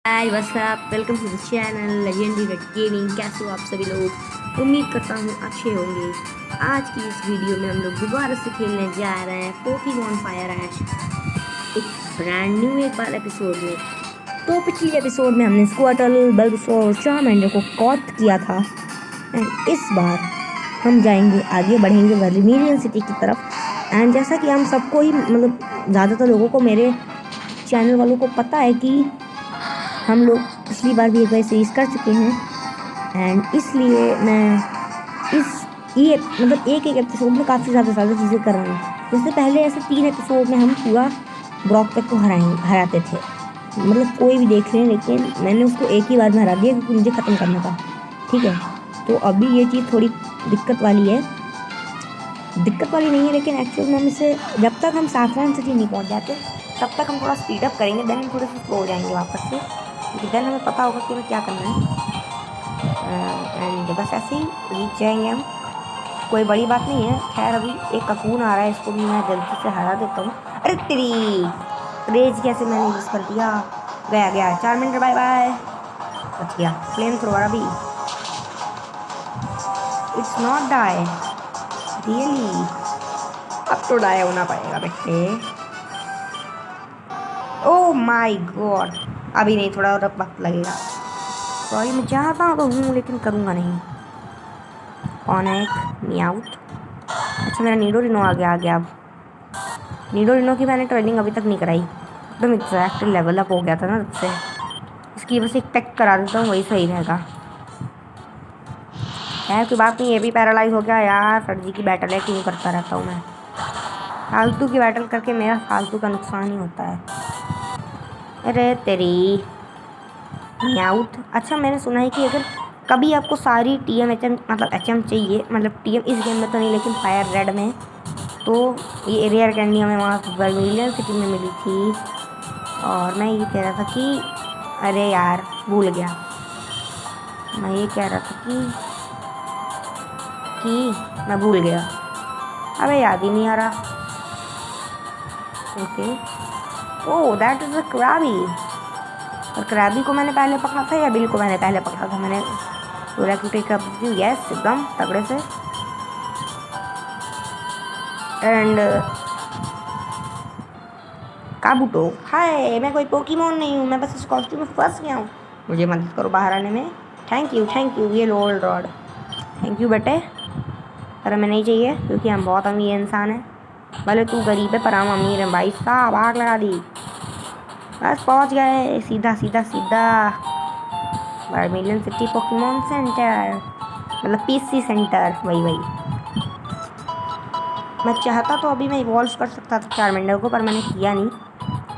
Hi what's up, welcome to the channel legendary red gaming. कैसे हो आप सभी लोग? उम्मीद करता हूँ अच्छे होंगे। आज की इस वीडियो में हम लोग दोबारा से खेलने जा रहे हैं पोकेमॉन फायर एश, एक ब्रांड न्यू एक बार एपिसोड में। तो पिछली एपिसोड में हमने स्क्वाटल, बल्बसोर और चार्मेंडर को कॉट किया था एंड इस बार हम जाएंगे, आगे बढ़ेंगे वर्मिलियन सिटी की तरफ। एंड जैसा कि हम सबको ही ज़्यादातर लोगों को, मेरे चैनल वालों को पता है कि हम लोग पिछली बार भी एक बार सीरीज कर चुके हैं एंड इसलिए मैं एक एक एपिसोड में काफ़ी ज़्यादा चीज़ें कर रहा हूँ। जैसे पहले ऐसे 3 एपिसोड में हम पूरा ब्रॉक तक को हराते थे, कोई भी देख लें, लेकिन मैंने उसको एक ही बार में हरा दिया क्योंकि मुझे ख़त्म करना था। ठीक है, तो अभी ये चीज़ थोड़ी दिक्कत वाली नहीं है, लेकिन एक्चुअल में हम इसे जब तक हम सैफरन सिटी नहीं पहुँच जाते तब तक हम थोड़ा स्पीड अप करेंगे, देन हम थोड़े से स्लो हो जाएंगे वापस से, क्योंकि देन हमें पता होगा कि हमें क्या करना है। एंड बस ऐसे ही जीत जाएंगे हम, कोई बड़ी बात नहीं है। खैर अभी एक ककून आ रहा है, इसको भी मैं जल्दी से हरा देता हूँ। अरे तेरी रेज कैसे मैंने यूज़ कर दिया, गया 4 मिनट, बाय बाय। बच गया फ्लेम थ्रोवर। अभी इट्स नॉट डाई रियली, अब तो डाई होना पड़ेगा बेटे। ओह माय गॉड, अभी नहीं, थोड़ा और वक्त लगेगा। सॉरी, मैं चाहता तो हूँ लेकिन करूँगा नहीं। कौन है? एक मियाउथ। अच्छा, मेरा नीडोरिनो आ गया। अब नीडोरिनो की मैंने ट्रेनिंग अभी तक नहीं कराई, एकदम एग्जैक्ट लेवल अप हो गया था ना तब से। इसकी बस एक पैक करा देता हूँ, वही सही रहेगा। है कोई बात नहीं, ये भी पैरालाइज हो गया यार। फर्जी की बैटल है, क्यों करता रहता हूँ मैं? फालतू की बैटल करके मेरा फालतू का नुकसान ही होता है। अरे तेरी म्याउथ। अच्छा, मैंने सुना है कि अगर कभी आपको सारी TM HM HM चाहिए, TM इस गेम में तो नहीं लेकिन फायर रेड में, तो ये रेयर कैंडी हमें वहाँ वर्मिलियन सिटी में मिली थी। और मैं ये कह रहा था कि अरे यार भूल गया, मैं ये कह रहा था कि मैं भूल गया, अबे याद ही नहीं आ रहा। Okay, oh that is a Krabby. और क्रैबी को मैंने पहले पकड़ा था या बिल को मैंने पहले पकड़ा था? मैंने पूरा क्यों टेक यस, एकदम तगड़े से। एंड काबूटो, हाय, मैं कोई पोकेमॉन नहीं हूँ, मैं बस इस कॉस्ट्यूम में फंस गया हूँ, मुझे मदद करो बाहर आने में। थैंक यू ये लोल्ड रॉड, थैंक यू बेटे, पर हमें नहीं चाहिए क्योंकि हम बहुत अमीर इंसान हैं। भले तू गरीब है पर हम अमीर हैं भाई साहब। आग लगा दी, बस पहुंच गए, सीधा vermilion city Pokemon centre, PC centre, वही। मैं चाहता तो अभी मैं इवॉल्व कर सकता था चार्मेंडर को, पर मैंने किया नहीं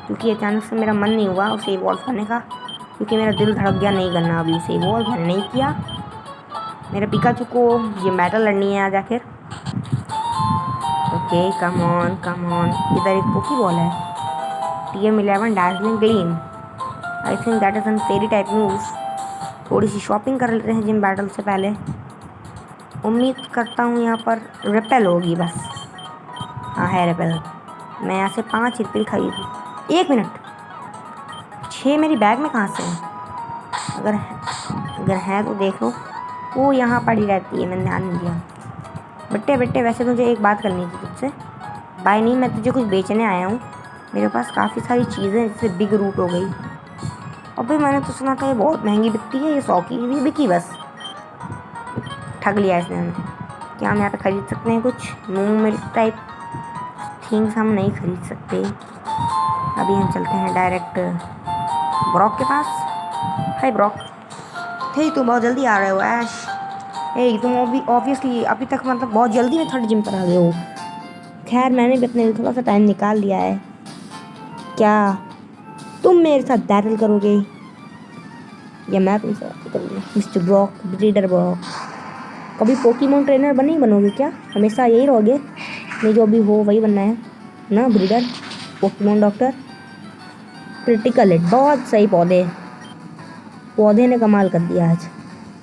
क्योंकि अचानक से मेरा मन नहीं हुआ उसे इवॉल्व करने का, क्योंकि मेरा दिल धड़क गया नहीं करना अभी उसे इवॉल्व, मैंने नहीं किया। मेरे पिकाचू को ये बैटल लड़नी है आज आखिर। ओके, कम ऑन, इधर एक पोकेबॉल है, TM11 dazzling gleam. I think that is an fairy type moves. थोड़ी सी शॉपिंग कर लेते हैं जिम बैटल से पहले। उम्मीद करता हूँ यहाँ पर रिपेल होगी बस। हाँ है रिपेल। मैं यहाँ से 5 रिपेल खरीद। 1 मिनट, 6 मेरी बैग में कहाँ से है? अगर है तो देख लो, वो यहाँ पड़ी रहती है, मैंने ध्यान नहीं दिया। बेटे वैसे मुझे एक बात करनी थी तुझसे। बाय नहीं, मैं तुझे कुछ बेचने आया हूँ। मेरे पास काफ़ी सारी चीज़ें, जैसे बिग रूट हो गई। अबे मैंने तो सुना था ये बहुत महंगी बिकती है, ये 100 की भी बिकी, बस ठग लिया इसने हमें। क्या हम यहाँ पे खरीद सकते हैं कुछ मूंग मिल्क टाइप थिंग्स? हम नहीं खरीद सकते। अभी हम चलते हैं डायरेक्ट ब्रॉक के पास। हाय ब्रॉक, हे तुम बहुत जल्दी आ रहे हो ऐश। हे तुम ऑब्वियसली अभी तक बहुत जल्दी में थर्ड जिम पर आ गए हो। खैर मैंने भी अपने लिए थोड़ा सा टाइम निकाल लिया है। क्या तुम मेरे साथ बैटल करोगे या मैं तुमसे करूँगा? मिस्टर ब्रॉक, ब्रीडर ब्रॉक, कभी पोकेमॉन ट्रेनर बनोगे क्या? हमेशा यही रहोगे? नहीं, जो अभी हो वही बनना है ना, breeder, Pokemon doctor. Critical hit, बहुत सही। पौधे ने कमाल कर दिया आज,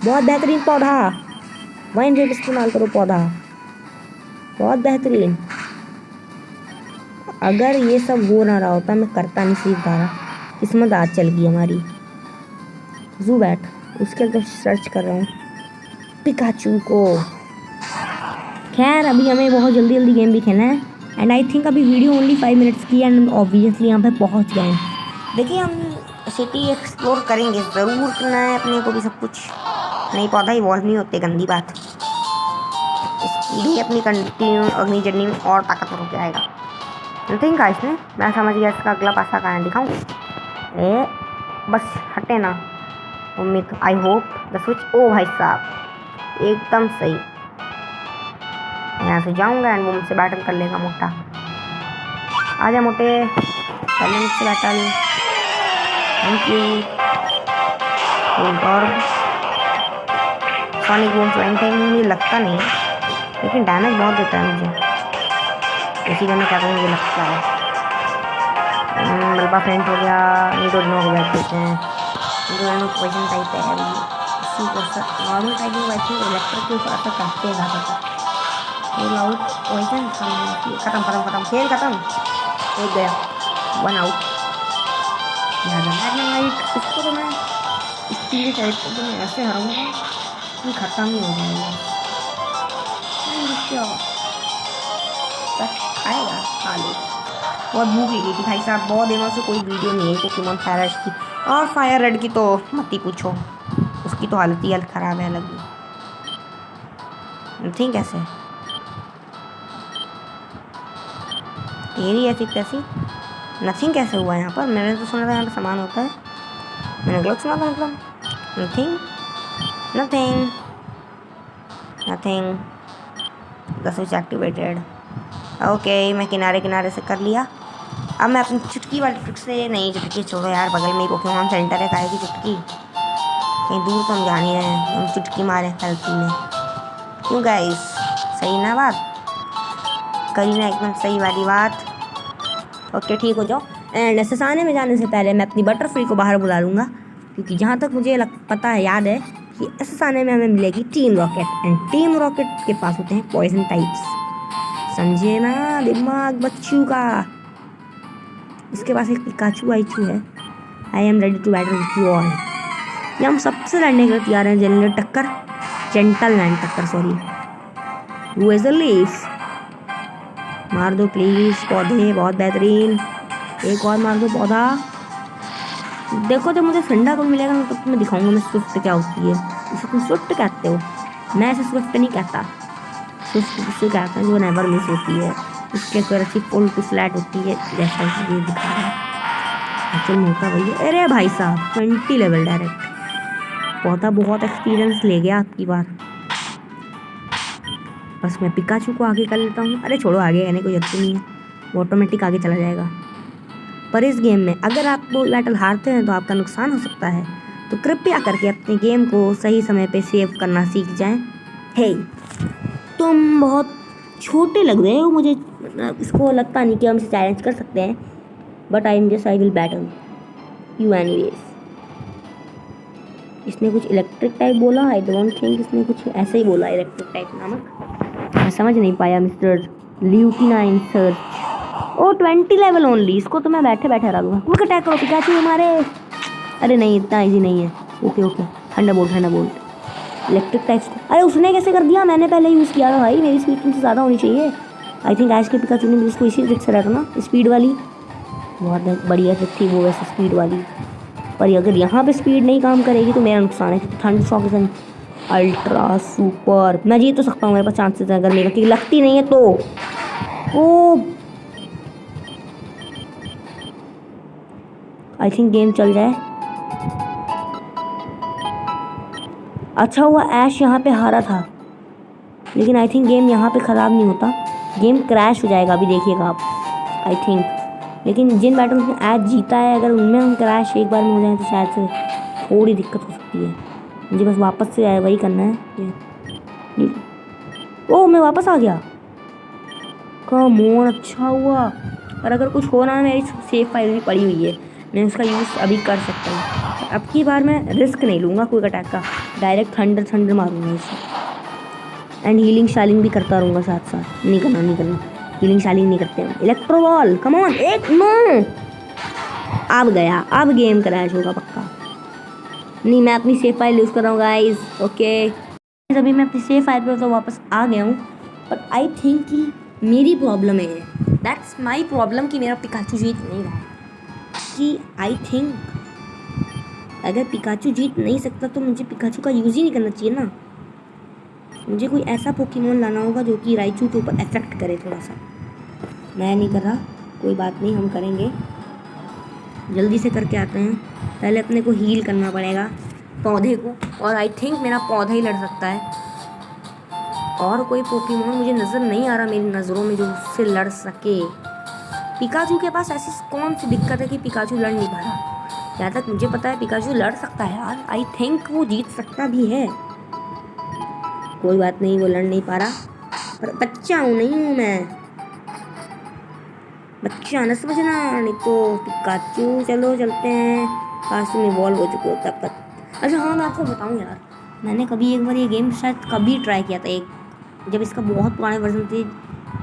बहुत बेहतरीन पौधा। वाइन रेट इस्तेमाल करो, पौधा बहुत बेहतरीन। अगर ये सब हो ना रहा होता मैं करता नहीं, सीख धारा। किस्मत आज चल गई हमारी। ज़ूबैट, उसके तो सर्च कर रहा हूँ पिकाचू को। खैर अभी हमें बहुत जल्दी जल्दी गेम भी खेलना है एंड आई थिंक अभी वीडियो ओनली 5 मिनट्स की एंड ऑब्वियसली यहाँ पे पहुँच गए हैं। देखिए हम सिटी एक्सप्लोर करेंगे, ज़रूर करना है अपने को भी सब कुछ, नहीं पौधा इवॉल्व नहीं होते, गंदी बात। स्पीडी अपनी कंटिन्यू अपनी जर्नी में और ताकतवर हो जाएगा। नथिंग गाइस ने, मैं समझ गया इसका अगला पासा कहाँ दिखाऊँ। ए बस हटे ना उम्मीद, आई होप द स्विच। ओ भाई साहब एकदम सही, यहाँ से जाऊँगा एंड वो मुझसे बैटल कर लेगा मोटा। आजा मोटे, पहले मुझसे battle. Thank you. Sonic boom flying time मुझे लगता नहीं है, लेकिन डैमेज बहुत देता है मुझे, इसी में मैं क्या कहूँ मुझे लगता है। मलबा फ्रेंड हो गया, नीडो हो गया, देखते हैं पोइजन टाइप है अभी। इसी को नॉर्मल टाइप में वैसे इलेक्ट्रिक के ऊपर असर करते हैं ज़्यादातर। रोल आउट पोइजन खत्म खत्म खत्म, खेल खत्म, एक गया, 1 आउट। इसको तो मैं स्पीड टाइप को तो मैं ऐसे हराऊंगा कि खत्म ही हो जाएगा। खाएगा खा लो। बहुत भूख लगी थी भाई साहब, बहुत दिनों से कोई वीडियो नहीं है पोकेमॉन फायर रेड की, और फायर रेड की तो मत ही पूछो, उसकी तो हालत ही हालत ख़राब है अलग ही। थिंक कैसे तेरी ऐसी कैसी नथिंग कैसे हुआ यहाँ पर? मैंने तो सुना था यहाँ पर सामान होता है, मैंने गलत सुना था मतलब। Nothing nothing nothing, the switch activated. Okay मैं किनारे किनारे से कर लिया। अब मैं अपनी चुटकी वाली ट्रिक से, नहीं चुटकी छोड़ो यार, बगल में ही पोकेमॉन सेंटर है, खाएगी चुटकी, कहीं दूर तो हम जा नहीं रहे हैं, हम चुटकी मारे गलती में। क्यों गाइस, सही ना बात करी ना, एकदम सही वाली बात। ओके ठीक हो जाओ। एंड ससाने में जाने से पहले मैं अपनी बटरफ्री को बाहर बुला लूँगा, क्योंकि जहाँ तक मुझे पता है, याद है कि ससाने में हमें मिलेगी team rocket, and team rocket के पास होते हैं पॉइजन टाइप्स, समझे ना दिमाग बच्चू का। इसके पास एक पिकाचू आईचू है। I am ready to battle with you all. ये हम सबसे लड़ने के लिए तैयार हैं, जेंटलमैन टक्कर sorry. Who is the leaf? मार दो प्लीज पौधे, बहुत बेहतरीन। एक और मार दो पौधा। देखो जब मुझे ठंडा कौन मिलेगा ना, तब मैं दिखाऊंगा मैं स्विफ्ट क्या होती है। इसे तुम स्विफ्ट कहते हो, मैं इसे स्विफ्ट नहीं कहता। स्विफ्ट किसे कहते हैं? जो नेवर मिस होती है, उसके करसी फुल टू फ्लैट होती है, जैसा ये दिखा रहा है। चल मोटा भैया, अरे भाई साहब 20 लेवल डायरेक्ट। पौधा बहुत एक्सपीरियंस ले गया आपकी बार। बस मैं पिकाचू को आगे कर लेता हूँ। अरे छोड़ो, आगे कहने कोई जरूरत नहीं है, वो ऑटोमेटिक आगे चला जाएगा। पर इस गेम में अगर आप वो बैटल हारते हैं तो आपका नुकसान हो सकता है, तो कृपया करके अपने गेम को सही समय पे सेव करना सीख जाएं। हे तुम बहुत छोटे लग रहे हो मुझे, इसको लगता नहीं कि हम इसे चैलेंज कर सकते हैं, but I will battle you anyways. इसने कुछ इलेक्ट्रिक टाइप बोला, आई डोंट थिंक इसने कुछ ऐसे ही बोला इलेक्ट्रिक टाइप नामक, मैं समझ नहीं पाया। मिस्टर ल्यूटिनाइन सर्च, ओ 20 लेवल ओनली, इसको तो मैं बैठे बैठे हरा दूंगा। क्विक अटैक करो पिकाचू हमारे। अरे नहीं इतना ईजी नहीं है। Okay okay, Thunderbolt electric types. अरे उसने कैसे कर दिया? मैंने पहले यूज़ किया था भाई, मेरी स्पीड तुमसे ज़्यादा होनी चाहिए। आई थिंक आज के पिकाचू ने भी उसको इसी ट्रिक से रखा ना, स्पीड वाली। बहुत बढ़िया ट्रिक थी वो वैसे स्पीड वाली, पर अगर यहाँ पे स्पीड नहीं काम करेगी तो मेरा नुकसान है। थंडर शॉक के अल्ट्रा सुपर, मैं जीत तो सकता हूँ, मेरे पास चांसेस है अगर मेरा की लगती नहीं है तो। ओ आई थिंक गेम चल जाए। अच्छा हुआ ऐश यहाँ पे हारा था, लेकिन आई थिंक गेम यहाँ पे ख़राब नहीं होता, गेम क्रैश हो जाएगा अभी देखिएगा आप आई थिंक। लेकिन जिन बैटल्स में ऐश जीता है, अगर उनमें हम क्रैश एक बार में हो जाए तो शायद से थोड़ी दिक्कत हो सकती है। मुझे बस वापस से वही करना है। ओ मैं वापस आ गया, कम ऑन, अच्छा हुआ। और अगर कुछ हो ना, मेरी सेफ फाइल भी पड़ी हुई है, मैं उसका यूज़ अभी कर सकता हूँ। अब की बार मैं रिस्क नहीं लूँगा क्विक अटैक का, डायरेक्ट थंडर मारूंगा इसे। एंड हीलिंग शालिंग भी करता रहूँगा साथ साथ। नहीं करना, हीलिंग शालिंग नहीं करते हैं। इलेक्ट्रो बॉल कम ऑन, एक नो, अब गया, अब गेम क्रैश होगा पक्का। नहीं, मैं अपनी सेव फाइल यूज़ कर रहा हूँ गाइस। ओके, अभी मैं अपनी सेव फाइल पर तो वापस आ गया हूँ, बट आई थिंक कि मेरी प्रॉब्लम है, दैट्स माई प्रॉब्लम कि मेरा पिकाचू जीत नहीं रहा है। कि आई थिंक अगर पिकाचू जीत नहीं सकता तो मुझे पिकाचू का यूज़ ही नहीं करना चाहिए ना। मुझे कोई ऐसा पोकेमॉन लाना होगा जो कि राइचू के ऊपर इफेक्ट करे थोड़ा सा। मैं नहीं कर रहा, कोई बात नहीं, हम करेंगे, जल्दी से करके आते हैं। पहले अपने को हील करना पड़ेगा पौधे को, और आई थिंक मेरा पौधा ही लड़ सकता है। और कोई पोकेमॉन मुझे नज़र नहीं आ रहा मेरी नज़रों में जो उससे लड़ सके। पिकाचू के पास ऐसी कौन सी दिक्कत है कि पिकाचू लड़ नहीं पा रहा? जहाँ तक मुझे पता है पिकाचू लड़ सकता है यार, आई थिंक वो जीत सकता भी है। कोई बात नहीं, वो लड़ नहीं पा रहा, पर बच्चा हूँ, नहीं हूँ मैं बच्चा, न समझना। नहीं तो पिकाचू, चलो चलते हैं, काश में इवॉल्व हो चुके हो तब तक। अच्छा हाँ, मैं आपको बताऊँ यार, मैंने कभी एक बार ये गेम शायद कभी ट्राई किया था, एक जब इसका बहुत पुराने वर्जन थे,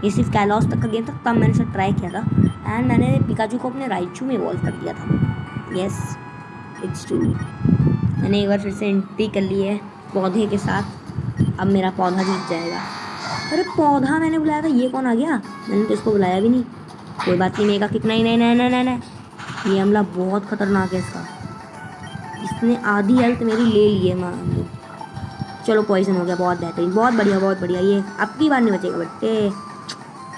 ये सिर्फ कैलॉस तक का गेम था, तब मैंने शायद ट्राई किया था, एंड मैंने पिकाचू को अपने राइचू में इवॉल्व कर दिया था। Yes, it's true. मैंने एक बार फिर से एंट्री कर ली है पौधे के साथ। अब मेरा पौधा जीत जाएगा। अरे पौधा मैंने बुलाया था, ये कौन आ गया? मैंने तो इसको बुलाया भी नहीं। कोई बात नहीं, मेगा किक, नहीं नहीं नहीं नहीं नहीं नहीं, ये हमला बहुत खतरनाक है इसका। इसने आधी हेल्थ मेरी ले ली है मान लो। चलो पॉइजन हो गया, बहुत बेहतरीन, बहुत बढ़िया बहुत बढ़िया। ये अब की बार नहीं बचेगा बेटे,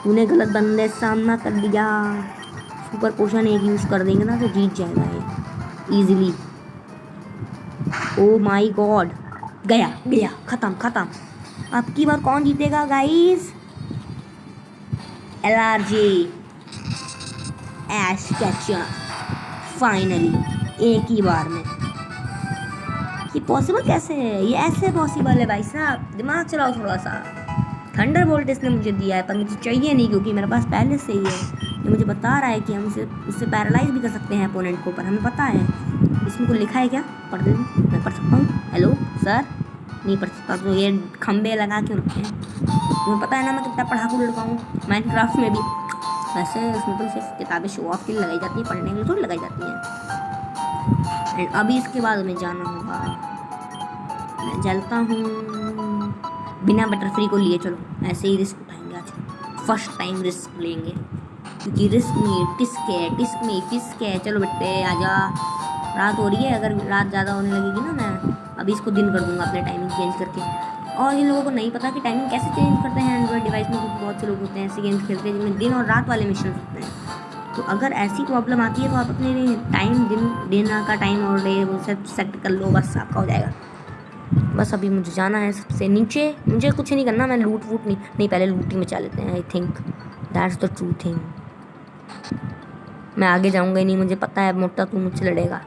तूने गलत बंदे से सामना कर लिया। सुपर पोशन एक यूज़ कर देंगे ना तो जीत जाएगा ये ईजिली। ओ माई गॉड, गया गया, खत्म खत्म। अब की बार कौन जीतेगा गाइस? एलआरजी एश कैचर, फाइनली एक ही बार में। ये पॉसिबल कैसे है? ये ऐसे पॉसिबल है भाई साहब, दिमाग चलाओ थोड़ा सा। थंडर बोल्ट इसने मुझे दिया है, पर मुझे चाहिए नहीं क्योंकि मेरे पास पहले से ही है। ये मुझे बता रहा है कि हम उससे पैरालाइज भी कर सकते हैं अपोनेंट को, पर हमें पता है। इसमें को लिखा है क्या? पढ़ दे, मैं पढ़ सकता हूँ। हेलो सर, नहीं पढ़ सकता तो ये खंबे लगा क्यों रखे हैं? तुम्हें पता है ना मैं कितना पढ़ाकू लड़का हूँ माइनक्राफ्ट में भी। वैसे उसमें तो सिर्फ किताबें शो ऑफ के लिए लगाई जाती है, पढ़ने के लिए थोड़ी लगाई जाती हैं। एंड अभी इसके बाद हमें जाना होगा, मैं जलता हूँ बिना बटर फ्री को लिए। चलो ऐसे ही रिस्क उठाएंगे आज, फर्स्ट टाइम रिस्क लेंगे, क्योंकि रिस्क में टिस्क में फिस्क है। चलो बेटे आजा, रात हो रही है, अगर रात ज़्यादा होने लगेगी ना मैं अभी इसको दिन कर दूंगा अपने टाइमिंग चेंज करके। और इन लोगों को नहीं पता कि टाइमिंग कैसे चेंज करते हैं एंड्रॉइड डिवाइस में, क्योंकि बहुत से लोग होते हैं ऐसे गेम्स खेलते हैं जिनमें दिन और रात वाले मिशन होते हैं। तो अगर ऐसी प्रॉब्लम आती है तो आप अपने टाइम दिन का टाइम और डे वो सब सेट कर लो, बस आपका हो जाएगा। बस अभी मुझे जाना है सबसे नीचे, मुझे कुछ नहीं करना, मैं लूट वूट नहीं पहले लूटिंग में चल लेते हैं। I think that's the true thing. मैं आगे जाऊँगा ही नहीं, मुझे पता है मोटा तू मुझसे लड़ेगा।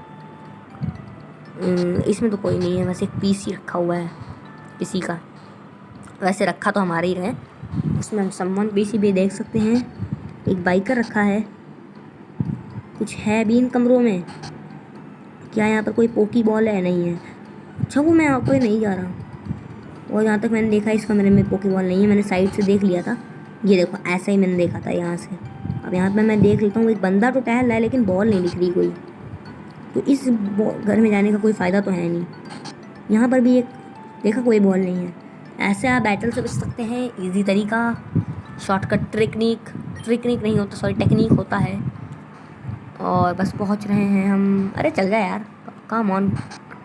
इसमें तो कोई नहीं है, वैसे एक पीसी रखा हुआ है किसी का, वैसे रखा तो हमारा ही है। उसमें हम सम्मान पीसी भी देख सकते हैं। एक बाइकर रखा है, कुछ है भी इन कमरों में क्या? यहाँ पर कोई पोकी बॉल है? नहीं है। अच्छा वो मैं यहाँ पर नहीं जा रहा। और यहाँ तक मैंने देखा इस कमरे में पोकी बॉल नहीं है, मैंने साइड से देख लिया था। ये देखो ऐसा ही मैंने देखा था यहाँ से। अब यहाँ पर मैं देख लेता हूँ, एक बंदा तो टहल रहा है लेकिन बॉल नहीं दिख रही कोई, तो इस घर में जाने का कोई फ़ायदा तो है नहीं। यहाँ पर भी एक देखा, कोई बॉल नहीं है। ऐसे आप बैटल से बच सकते हैं, इजी तरीका, शॉर्टकट टेक्निक नहीं होता, सॉरी टेक्निक होता है। और बस पहुँच रहे हैं हम। अरे चल जा यार, कम ऑन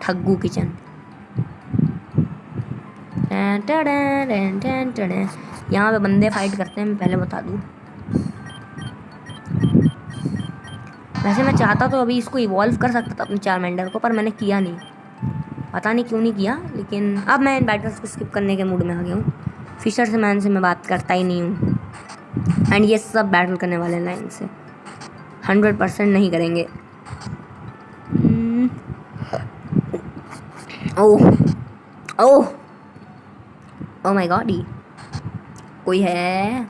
ठग्गू किचन। यहाँ पे बंदे फाइट करते हैं, मैं पहले बता दूँ। वैसे मैं चाहता तो अभी इसको इवॉल्व कर सकता था अपने चारमेंडर को, पर मैंने किया नहीं, पता नहीं क्यों नहीं किया। लेकिन अब मैं इन बैटल्स को स्किप करने के मूड में आ गया हूँ। फिशर से मैन से मैं बात करता ही नहीं हूँ, एंड ये सब बैटल करने वाले हैं लाइन से, 100% नहीं करेंगे। ओह ओह ओह माय गॉड, कोई है?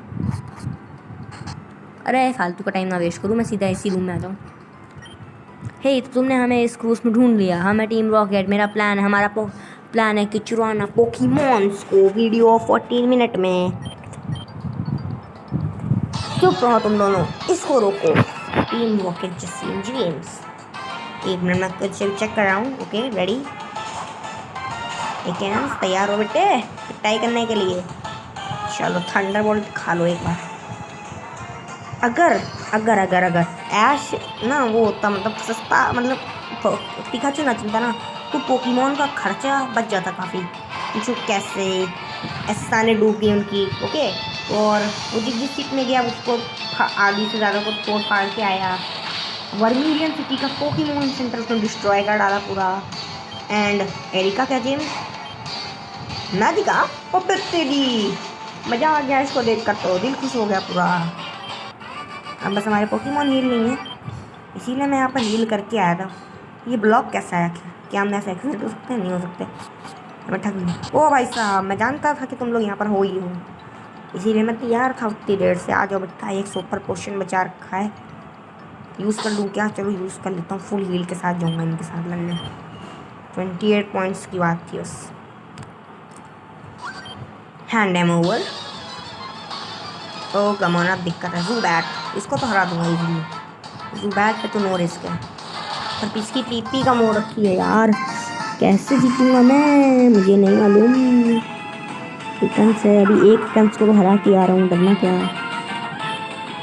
अरे फालतू का टाइम ना वेस्ट करूँ, मैं सीधा इसी रूम में आ जाऊँ। हे तो तुमने हमें इस क्रूज में ढूंढ लिया, हमें टीम रॉकेट, मेरा प्लान है, हमारा प्लान है कि चुराना पोकेमॉन्स को वीडियो 14 मिनट में। चुप रहो तुम दोनों, इसको रोको। टीम रॉकेट जैसी ड्रीम्स। एक मिनट में कुछ चेक कर रहा हूँ। ओके रेडी, एक तैयार हो बेटे पिटाई करने के लिए। चलो थंडरबोल्ट खा लो एक बार। अगर अगर अगर अगर ऐश ना वो होता, मतलब सस्ता, मतलब पिकाचू ना चलता ना, तो पोकेमॉन का खर्चा बच जाता काफ़ी। जो कैसे एसाने डूब गई उनकी। ओके, और वो जिस सिटी में गया उसको आधी से ज़्यादा को तोड़ फाड़ के आया। वर्मिलियन सिटी का पोकेमॉन सेंटर उसने डिस्ट्रॉय कर डाला पूरा। एंड एरिका क्या जेम नादिका और तेरी मज़ा आ गया इसको देखकर, तो दिल खुश हो गया पूरा। अब बस हमारे पोकेमॉन हील नहीं है, इसीलिए मैं यहाँ पर हील करके आया था। ये ब्लॉक कैसा है, क्या हम ऐसे एक्सीडेंट हो सकते हैं? नहीं हो सकते, मैं ठग नहीं। ओ भाई साहब, मैं जानता था कि तुम लोग यहाँ पर हो ही हो, इसीलिए मैं तैयार था उतनी देर से। आ जाओ बेटा, एक सुपर पोशन बचा रखा है, यूज़ कर लूँ क्या? चलो यूज़ कर लेता हूँ, फुल हील के साथ जाऊँगा इनके साथ लड़ने। 28 पॉइंट्स की बात थी बस। Hand M over. ओ कमॉन, अब दिक्कत है। ज़ुबैट, इसको तो हरा दूंगा इजीली। ज़ुबैट पे तो नो रिस्क है, पर इसकी टीपी कम हो रखी है यार, कैसे जीतूंगा मैं मुझे नहीं मालूम। इकंस है, अभी एक इकंस को हरा के आ रहा हूँ, डरना क्या।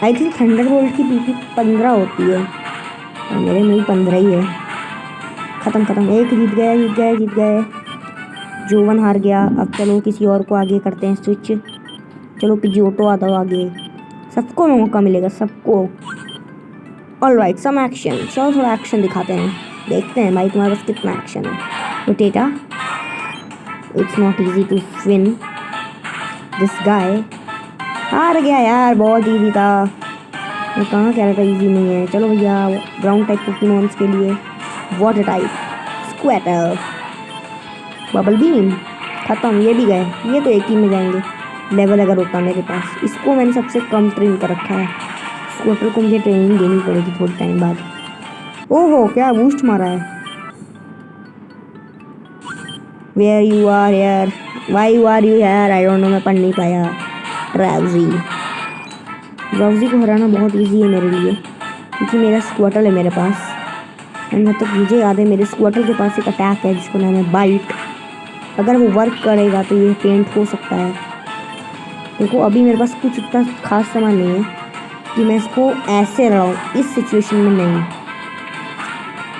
आई थिंक थंडरबोल्ट की टीपी 15 होती है और मेरे में ही 15 ही है। ख़त्म ख़त्म, एक जीत गया जीत गया जीत गए। जोवन हार गया। अब चलो किसी और को आगे करते हैं स्विच। चलो पिजियोटो आता हो आगे, सबको मौका मिलेगा सबको। Alright, some action. चलो थोड़ा एक्शन दिखाते हैं, देखते हैं भाई तुम्हारे पास कितना एक्शन है। Potato, it's not easy to win this guy. हार गया यार, बहुत इजी था। मैं कहाँ कह रहा था इजी नहीं है। चलो भैया, ग्राउंड टाइप पोकेमॉन्स के लिए वाटर टाइप स्क्वैटर, बबल बीम, ख़त्म। ये भी गए, ये तो एक ही में जाएंगे लेवल अगर होता मेरे पास। इसको मैंने सबसे कम ट्रेन कर रखा है, स्क्वैटर को मुझे ट्रेनिंग देनी पड़ेगी थोड़ी टाइम बाद। ओहो, क्या बूस्ट मारा है। Where you are here, why you are you here, I don't know, मैं पढ़ नहीं पाया। ड्राउजी, ड्राउजी को हराना बहुत इजी है मेरे लिए, क्योंकि मेरा स्क्वैटल है मेरे पास। एंड जब तक मुझे याद है, मेरे स्क्वैटल के पास एक अटैक है जिसको नाम है बाइट। अगर वो वर्क करेगा तो ये फेंट हो सकता है। देखो अभी मेरे पास कुछ इतना खास सामान नहीं है कि मैं इसको ऐसे लड़ाऊँ, इस सिचुएशन में नहीं।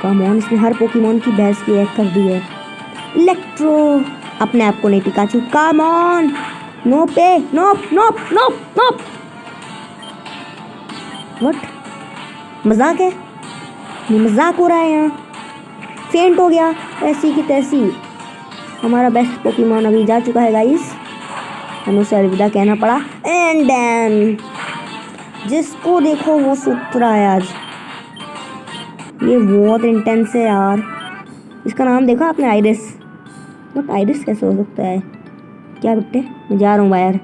कम ऑन, इसने हर पोकेमॉन की बहस की एक कर दी है। इलेक्ट्रो, अपने आप को नहीं पिकाचू, कम ऑन, नो पे, नोप नोप नोप नोप। व्हाट, मजाक है? ये मजाक हो रहा है यहाँ। फेंट हो गया ऐसी की तैसी। हमारा बेस्ट पोकेमॉन अभी जा चुका है गाइस, हमें उसे अलविदा कहना पड़ा। एंड देन जिसको देखो वो सूत रहा है आज। ये बहुत इंटेंस है यार। इसका नाम देखा आपने, आइरिस। बट आइरिस कैसे हो सकता है? क्या बेटे, मैं जा रहा हूँ बाहर।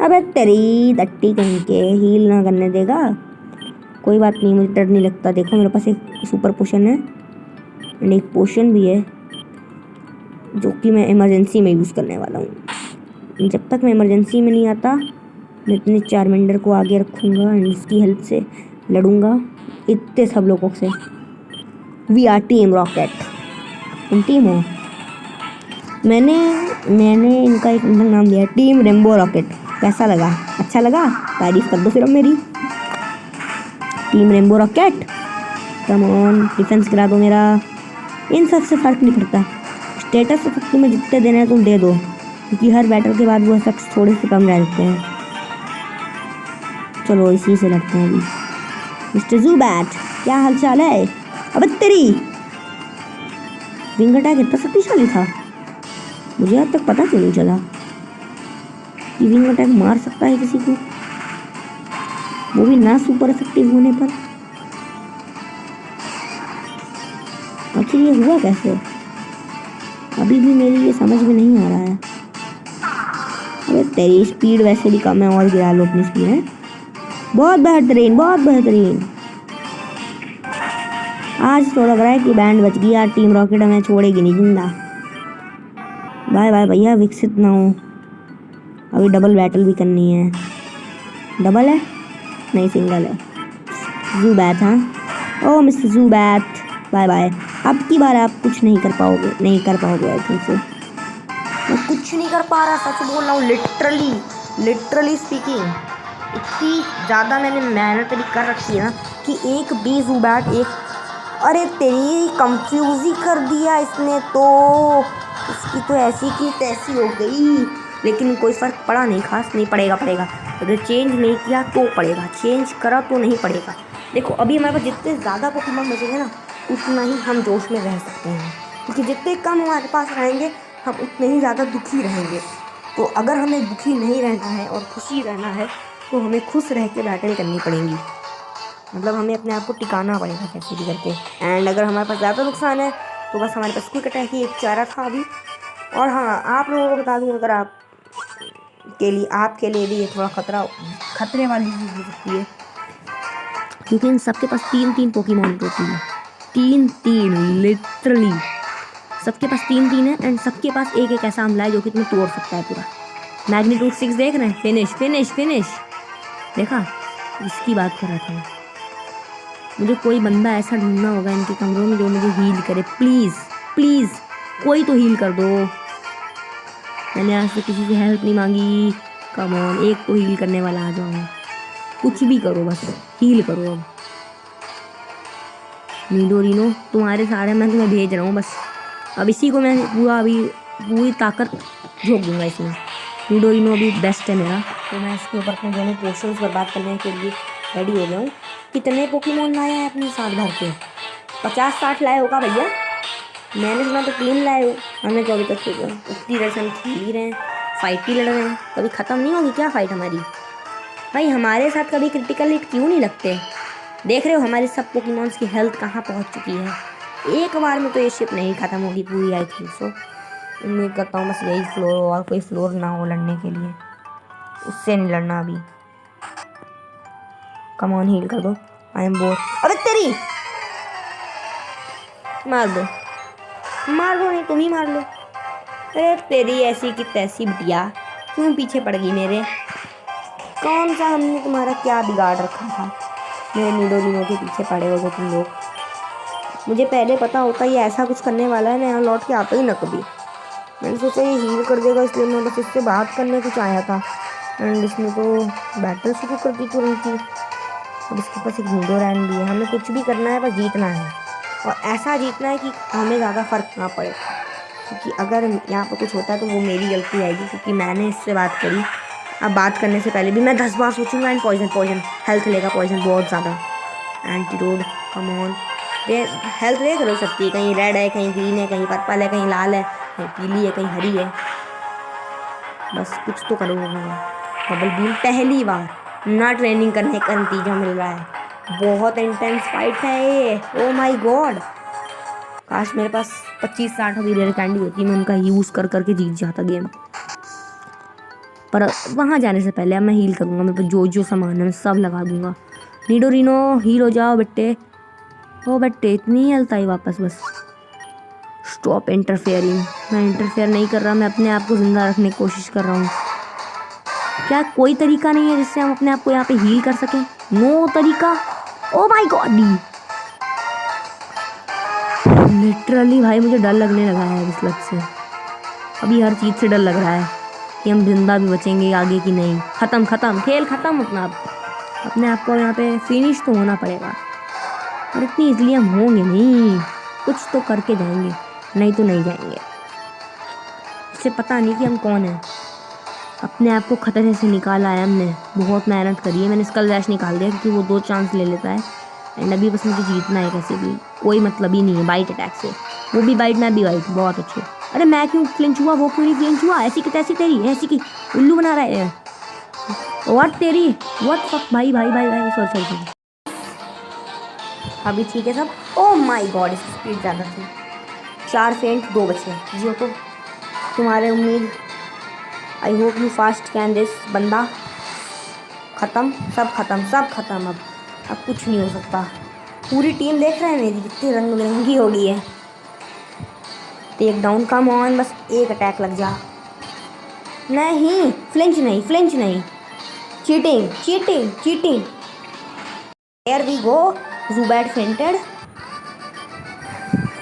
अबे तेरी टट्टी कहीं के, हील ना करने देगा। कोई बात नहीं, मुझे डर नहीं लगता। देखो मेरे पास एक सुपर पोशन है एंड एक पोशन भी है जो कि मैं इमरजेंसी में यूज़ करने वाला हूँ। जब तक मैं इमरजेंसी में नहीं आता, मैं इतने चारमेंडर को आगे रखूँगा एंड इसकी हेल्प से लड़ूंगा इतने सब लोगों से। वी आर टीम रॉकेट, तुम टीम हो। मैंने इनका एक नाम दिया, टीम रेनबो रॉकेट। कैसा लगा? अच्छा लगा? तारीफ कर दो फिर अब मेरी। Team rainbow rocket, come on, defence गिरा दो मेरा। इन सब से फ़र्क नहीं पड़ता, स्टेटस इफेक्ट तुम्हें जितने देने हैं तुम दे दो, क्योंकि हर बैटल के बाद वो इफेक्ट्स थोड़े से कम रह जाते हैं। चलो इसी से लगते हैं अभी। मिस्टर ज़ुबैट, क्या हाल चाल है? अबे तेरी विंग अटैक इतना शक्तिशाली था, मुझे आज तक पता क्यों नहीं चला कि विंग अटैक मार सकता है किसी को, वो भी ना सुपर इफेक्टिव होने पर। आखिर ये हुआ कैसे? अभी भी मेरी ये समझ में नहीं आ रहा है। अबे तेरी स्पीड वैसे भी कम है, और गिरा लो अपनी स्पीड है। बहुत बेहतरीन, बहुत बेहतरीन। आज तो लग रहा है कि बैंड बच गई यार, टीम रॉकेट हमें छोड़ेगी नहीं जिंदा। बाय बाय भैया, विकसित ना हो। अभी डबल बैटल भी करनी है। डबल है नहीं, सिंगल है। ज़ुबैट, हाँ। ओ मिस्टर ज़ुबैट, बाय बाय। अब की बार आप कुछ नहीं कर पाओगे, नहीं कर पाओगे आई थिंक सो। मैं कुछ नहीं कर पा रहा, सच बोल रहा हूँ, लिटरली स्पीकिंग। इतनी ज़्यादा मैंने मेहनत भी कर रखी है ना कि एक भी ज़ुबैट एक, अरे तेरी कंफ्यूज ही कर दिया इसने तो। इसकी तो ऐसी की तैसी हो गई, लेकिन कोई फ़र्क पड़ा नहीं, खास नहीं पड़ेगा। अगर चेंज नहीं किया तो पड़ेगा, चेंज करा तो नहीं पड़ेगा। देखो अभी हमारे पास जितने ज़्यादा पोकेमॉन बचेंगे ना, उतना ही हम जोश में रह सकते हैं, क्योंकि जितने कम हमारे पास रहेंगे हम उतने ही ज़्यादा दुखी रहेंगे। तो अगर हमें दुखी नहीं रहना है और खुशी रहना है तो हमें खुश रह के बैटल करनी पड़ेंगी, मतलब हमें अपने आप को टिकाना पड़ेगा कैसे भी करके। एंड अगर हमारे पास ज़्यादा नुकसान है तो बस हमारे पास क्विक अटैक ही एक चारा था अभी। और हाँ, आप लोगों को बता दूँ, अगर आपके लिए भी ये थोड़ा खतरे वाली चीज़ हो सकती है, क्योंकि इन सबके पास 3 पोकेमॉन होती है। 3 लिटरली सबके पास 3 है। एंड सबके पास एक ऐसा हमला है जो कि तुम्हें तोड़ सकता है पूरा। मैग्नीट्यूड 6 देख रहे हैं, फिनिश देखा, इसकी बात कर रहा था मैं। मुझे कोई बंदा ऐसा ढूंढना होगा इनके कमरों में जो मुझे हील करे, प्लीज़ कोई तो हील कर दो। मैंने आज तक किसी से हेल्प नहीं मांगी, कम ऑन एक तो हील करने वाला आ जाओ, कुछ भी करो बस हील करो। अब नीडोरिनो तुम्हारे सारे मैं तुम्हें भेज रहा हूँ, बस अब इसी को मैं पूरी ताकत झोंक दूंगा इसमें। नीडोरिनो अभी बेस्ट है मेरा, तो मैं इसके ऊपर अपने दोनों पोर्शंस बर्बाद करने के लिए रेडी हो गया हूँ। कितने पोकेमॉन लाए हैं अपने साथ भर के? 50-60 लाए होगा भैया, मैंने सुना तो 3 लाए हो। हमें तो अभी तक उतनी देर से हम खेल ही रहे हैं, फाइट ही लड़ रहे हैं, कभी ख़त्म नहीं होगी क्या फाइट हमारी? भाई हमारे साथ कभी क्रिटिकल हिट क्यों नहीं लगते? देख रहे हो हमारे सब पोकेमॉन्स की हेल्थ कहाँ पहुँच चुकी है। एक बार में तो ये शिप नहीं ख़त्म होगी पूरी आई थिंक सो। उम्मीद करता हूँ बस यही फ्लोर हो और कोई फ्लोर ना हो लड़ने के लिए, उससे नहीं लड़ना अभी। कम ऑन हील कर दो, आई एम बोर। अबे तेरी, मार दो नहीं, तुम ही मार लो। अरे तेरी ऐसी की तैसी बिटिया, क्यों पीछे पड़ गई मेरे? कौन सा हमने तुम्हारा क्या बिगाड़ रखा था? मेरे नीडोरिनो के पीछे पड़े हो तुम लोग। मुझे पहले पता होता ये ऐसा कुछ करने वाला है, मैं यहाँ लौट के आता ही ना कभी। मैंने सोचा ये हील कर देगा, इसलिए मैं बस इससे बात करने कुछ आया था। एंड इसने तो बैटल शुरू कर दी तुरंत ही। और इसके पास एक नीडोरैन भी है। हमें कुछ भी करना है, बस जीतना है, और ऐसा जीतना है कि हमें ज़्यादा फ़र्क ना पड़े, क्योंकि अगर यहाँ पर कुछ होता है तो वो मेरी गलती आएगी, क्योंकि मैंने इससे बात करी। अब बात करने से पहले भी मैं 10 बार सोचूंगा। एंड पॉइजन हेल्थ लेगा, पॉइजन बहुत ज़्यादा। एंटीडोट कम ऑन, हेल्थ देख रहे हो सकती है, कहीं रेड है, कहीं ग्रीन है, कहीं पर्पल है, कहीं लाल है, कहीं पीली है, कहीं हरी है। बस कुछ तो करो। बबल बीम पहली बार ना ट्रेनिंग करने का नतीजा मिल रहा है। बहुत इंटेंस फाइट है ये, ओ माय गॉड। काश मेरे पास 25-60 अभी रेयर कैंडी होती, मैं उनका यूज़ कर करके जीत जाता गेम। पर वहाँ जाने से पहले अब मैं हील करूँगा। मेरे पास जो सामान है मैं सब लगा दूँगा। नीडोरिनो हील हो जाओ बेटे। ओ बेटे इतनी हेल्थ आई वापस, बस स्टॉप इंटरफेयरिंग। मैं इंटरफेयर नहीं कर रहा, मैं अपने आप को जिंदा रखने की कोशिश कर रहा हूँ। क्या कोई तरीका नहीं है जिससे हम अपने आप को यहाँ पे हील कर सकें? नो तरीका। ओ माय गॉड, लिटरली भाई मुझे डर लगने लगा है इस लत से। अभी हर चीज़ से डर लग रहा है कि हम जिंदा भी बचेंगे आगे कि नहीं। ख़त्म खेल ख़त्म। अपने आप को यहाँ पे फिनिश तो होना पड़ेगा, और इतनी इजली हम होंगे नहीं, कुछ तो करके जाएंगे, नहीं तो नहीं जाएंगे। इससे पता नहीं कि हम कौन हैं। अपने आप को खतरे से निकाला है हमने, बहुत मेहनत करी है। मैंने स्कल रैश निकाल दिया क्योंकि वो 2 चांस ले लेता है। एंड अभी बस मुझे जीतना है कैसे भी, कोई मतलब ही नहीं है बाइट अटैक से। वो भी बाइट, मैं भी बाइट, बहुत अच्छे। अरे मैं क्यों फ्लिंच हुआ, वो क्यों नहीं फ्लिंच हुआ? ऐसी की तैसी तेरी, ऐसी की उल्लू बना रहा है। व्हाट तेरी, व्हाट फक भाई सॉरी। अभी ठीक है सब। ओह माय गॉड, इसकी स्पीड ज़्यादा थी। 4 फेंट 2 बचे, जियो तो तुम्हारे उम्मीद। I hope you fast can this. बंदा ख़त्म, सब ख़त्म। अब कुछ नहीं हो सकता। पूरी टीम देख रहे हैं मेरी कितनी रंग बिरंगी हो गई है। टेक डाउन कम ऑन, बस एक अटैक लग जा। नहीं फ्लिंच नहीं। Cheating. Here we go, Zubat fainted.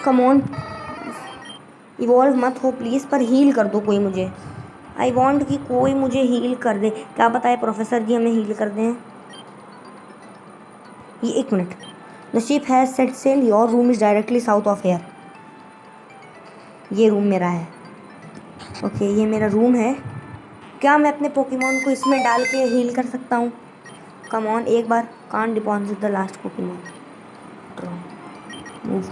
Come on, evolve मत हो प्लीज़, पर हील कर दो कोई मुझे। आई वॉन्ट कि कोई मुझे हील कर दे। क्या पता है प्रोफेसर जी हमें हील कर दें। ये 1 minute. The ship has set sail, your room is directly south of here. ये रूम मेरा है। ओके ये मेरा रूम है। क्या मैं अपने पोकेमॉन को इसमें डाल के हील कर सकता हूँ? कम ऑन एक बार। Can't deposit the last Pokemon. Move.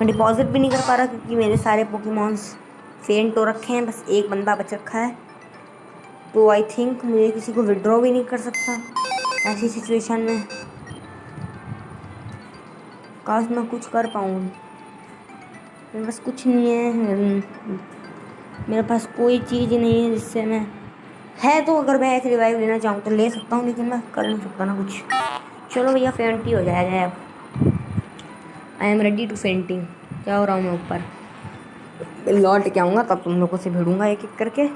मैं डिपॉजिट भी नहीं कर पा रहा क्योंकि मेरे सारे पोकेमॉन्स फेंट हो रखे हैं, बस एक बंदा बच रखा है। तो आई थिंक मुझे किसी को विड्रॉ भी नहीं कर सकता ऐसी सिचुएशन में। काश मैं कुछ कर पाऊँ। मेरे पास कुछ नहीं है, मेरे पास कोई चीज़ नहीं है जिससे मैं है तो अगर मैं एक रिवाइव लेना चाहूँ तो ले सकता हूँ, लेकिन मैं कर नहीं सकता ना कुछ। चलो भैया फेंट ही हो जाएगा अब। I am ready to fighting. क्या हो रहा हूँ मैं ऊपर लौट के आऊँगा तब तुम लोगों से भिड़ूंगा एक एक करके।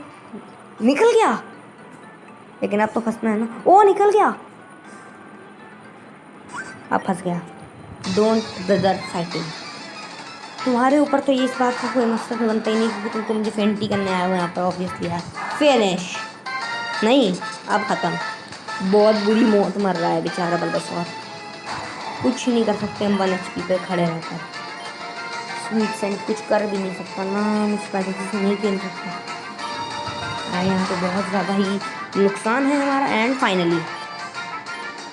निकल गया, लेकिन अब तो फंसना है ना। ओ निकल गया, अब फंस गया। Don't brother fighting. तुम्हारे ऊपर तो ये इस बात का कोई मकसद बनता ही नहीं क्योंकि तुम मुझे फेंटी करने आए हो यहाँ पर ऑब्वियसली यार। फिनिश नहीं, अब ख़त्म। बहुत बुरी मौत मर रहा है बेचारा बल्बासौर। कुछ नहीं कर सकते हम 1 HP पे खड़े रहकर। स्वीट सेंट कुछ कर भी नहीं सकता ना, हम इस पैसे से नहीं खेल सकते। यहाँ तो बहुत ज़्यादा ही नुकसान है हमारा। एंड फाइनली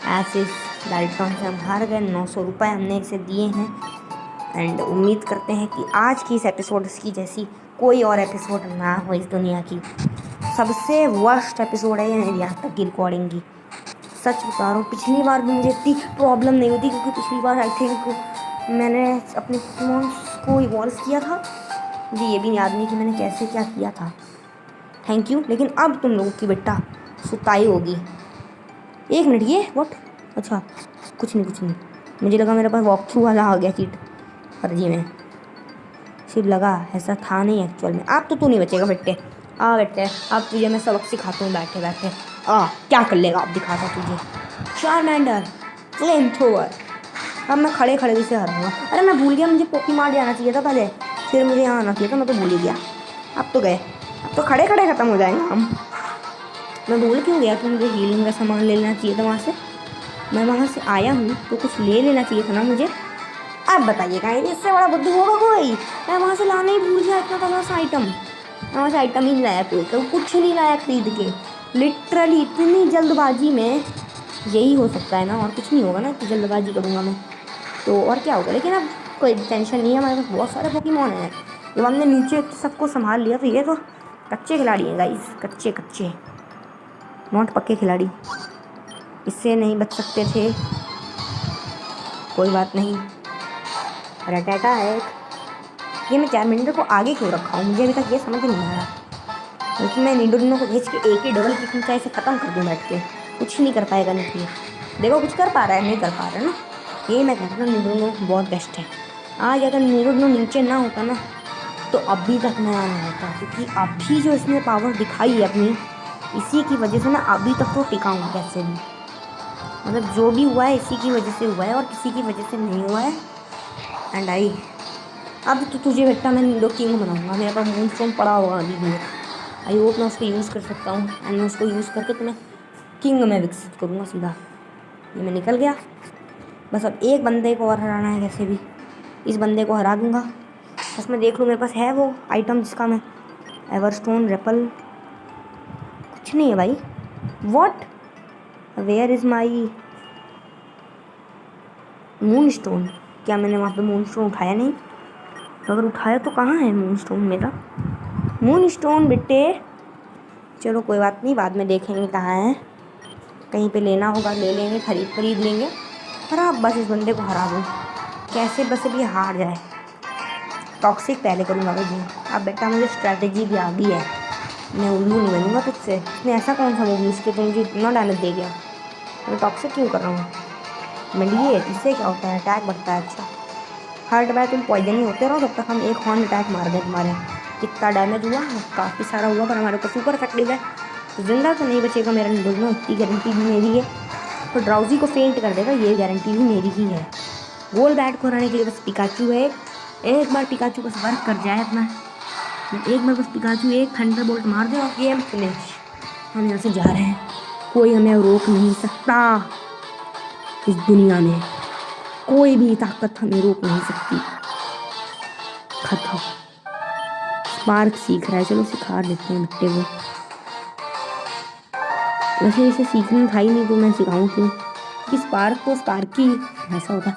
ऐसे डाल्टन से हम हार गए। 900 रुपये हमने इसे दिए हैं। एंड उम्मीद करते हैं कि आज की इस एपिसोड की जैसी कोई और एपिसोड ना हो इस दुनिया की। सबसे वर्स्ट एपिसोड है ये मेरी यहाँ तक की रिकॉर्डिंग की। सच बता रहा हूँ, पिछली बार भी मुझे इतनी प्रॉब्लम नहीं होती क्योंकि पिछली बार आई थिंक मैंने अपने पोकेमॉन्स को इवॉल्व किया था। मुझे ये भी याद नहीं कि मैंने कैसे क्या किया था। Thank you. लेकिन अब तुम लोगों की बेटा सुताई होगी। 1 मिनट, ये व्हाट? अच्छा कुछ नहीं। मुझे लगा मेरे पास वॉक थ्रू वाला आ गया चीट फर्जी में। सिर्फ लगा, ऐसा था नहीं एक्चुअल में। अब तो तू नहीं बचेगा बेटे। आ बेटे अब तुझे मैं सबक सिखाता हूँ बैठे बैठे। क्या कर लेगा अब दिखाता तुझे। Charmander flame thrower. अब मैं खड़े खड़े भी से हराऊंगा। अरे मैं भूल गया, मुझे पोकेमॉन जाना चाहिए था पहले, फिर मुझे यहाँ आना चाहिए था। मैं तो भूल ही गया। अब तो गए, अब तो खड़े खड़े ख़त्म हो जाएंगे हम। मैं भूल क्यों गया कि मुझे हीलिंग का सामान ले लेना चाहिए था वहाँ से। मैं वहाँ से आया हूँ तो कुछ ले लेना चाहिए था ना मुझे। अब बताइएगा इससे बड़ा बुद्धू होगा कोई? मैं वहाँ से लाना ही भूल गया इतना बड़ा सा आइटम। मैं वहाँ से आइटम ही नहीं लाया, कोई कुछ नहीं लाया खरीद के। लिटरली इतनी जल्दबाजी में यही हो सकता है ना, और कुछ नहीं होगा ना। इतनी जल्दबाजी करूँगा मैं तो और क्या होगा। लेकिन अब कोई टेंशन नहीं है, हमारे पास बहुत सारे पोकेमॉन हैं। जब हमने नीचे सबको संभाल लिया तो ये तो कच्चे खिलाड़ी हैं गाइस, कच्चे नॉट पक्के खिलाड़ी। इससे नहीं बच सकते थे, कोई बात नहीं। रटाटा है ये। मैं चारमेंडर को आगे क्यों रखा हूँ, मुझे अभी तक ये समझ नहीं आ रहा। लेकिन मैं निडोनो को भेज के एक ही डबल किक में चाहे इसे ख़त्म कर दूँ बैठ के। कुछ नहीं कर पाएगा नहीं। देखो कुछ कर पा रहा है, नहीं कर पा रहा है ना। ये मैं कहता हूँ निडोनो बहुत बेस्ट है। आज अगर निडोनो नीचे ना होता ना तो अभी तक मैं आना होता, क्योंकि अभी जो इसने पावर दिखाई है अपनी, इसी की वजह से मैं अभी तक तो टिका हूँ कैसे भी। मतलब जो भी हुआ है इसी की वजह से हुआ है और किसी की वजह से नहीं हुआ है। एंड आई अब तो तुझे बेटा मैं नीडो किंग बनाऊंगा। मेरे पास मूनस्टोन पड़ा होगा अभी भी। आई होप मैं उसको यूज़ कर सकता हूँ। एंड मैं उसको यूज़ करके तुम्हें किंग में विकसित करूँगा सीधा। ये मैं निकल गया। बस अब एक बंदे को और हराना है कैसे भी। इस बंदे को हरा दूँगा। बस मैं देख लूँ मेरे पास है वो आइटम जिसका मैं एवरस्टोन रेपल कुछ नहीं है भाई। What, where is my moon stone? क्या मैंने वहाँ पे मून स्टोन उठाया नहीं? अगर उठाया तो कहाँ है मून स्टोन मेरा? मून स्टोन बेटे चलो कोई बात नहीं, बाद में देखेंगे कहाँ है। कहीं पे लेना होगा ले लेंगे, खरीद लेंगे। पर अब बस इस बंदे को हरा दूँ कैसे, बस अब ये हार जाए। टॉक्सिक पहले करूँगा भाई। अब बेटा मुझे स्ट्रैटेजी भी आ गई है, मैं उल्लू नहीं बनूँगा तुझसे। इसने ऐसा कौन सा मूव यूज़ किया तो मुझे इतना डैमेज दे गया। मैं टॉक्सिक क्यों कर रहा हूँ? मिलिए इससे क्या होता है, अटैक बढ़ता है। अच्छा हर बार तुम पॉइजन ही होते रहो तब तक हम एक हॉर्न अटैक मार दें तुम्हारे। कितना डैमेज हुआ? काफ़ी सारा हुआ, पर हमारे ऊपर सुपर इफेक्टिव है। जिंदा तो नहीं बचेगा मेरा निडोनो, इतनी गारंटी भी मेरी है। तो ड्राउजी को फेंट कर देगा, ये गारंटी भी मेरी ही है। गोल बैट को हराने के लिए बस पिकाचू है, एक बार पिकाचू बस वर्क कर जाए अपना, एक बार बस पिकाचू एक थंडरबोल्ट मार दे और गेम फिनिश। हम यहाँ से जा रहे हैं, कोई हमें रोक नहीं सकता। इस दुनिया में कोई भी ताकत हमें रोक नहीं सकती। खत्म। स्पार्क सीख रहा है, चलो सिखा देते हैं बट्टे को। वैसे इसे सीखना था ही नहीं तो मैं सिखाऊं क्यों, कि स्पार्क तो स्पार्क ही ऐसा होता।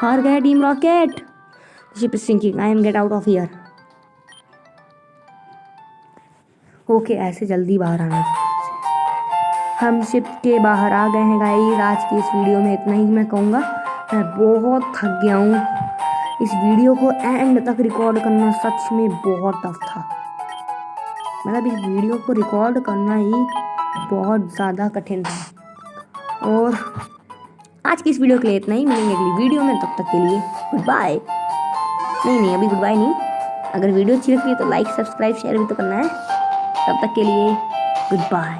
हार गया team rocket. Ship is sinking, I am get out of here. Okay, ऐसे जल्दी बाहर आना। हम शिप के बाहर आ गए हैं गाइस। आज की इस वीडियो में इतना ही मैं कहूँगा। मैं बहुत थक गया हूँ। इस वीडियो को एंड तक रिकॉर्ड करना सच में बहुत टफ था। मतलब इस वीडियो को रिकॉर्ड करना ही बहुत ज़्यादा कठिन था। और आज की इस वीडियो के लिए इतना ही। मिलेंगे अगली वीडियो में, तब तक के लिए गुड बाय। नहीं, अभी गुड बाय नहीं। अगर वीडियो अच्छी लगती है तो लाइक सब्सक्राइब शेयर भी तो करना है। तब तक के लिए गुड बाय।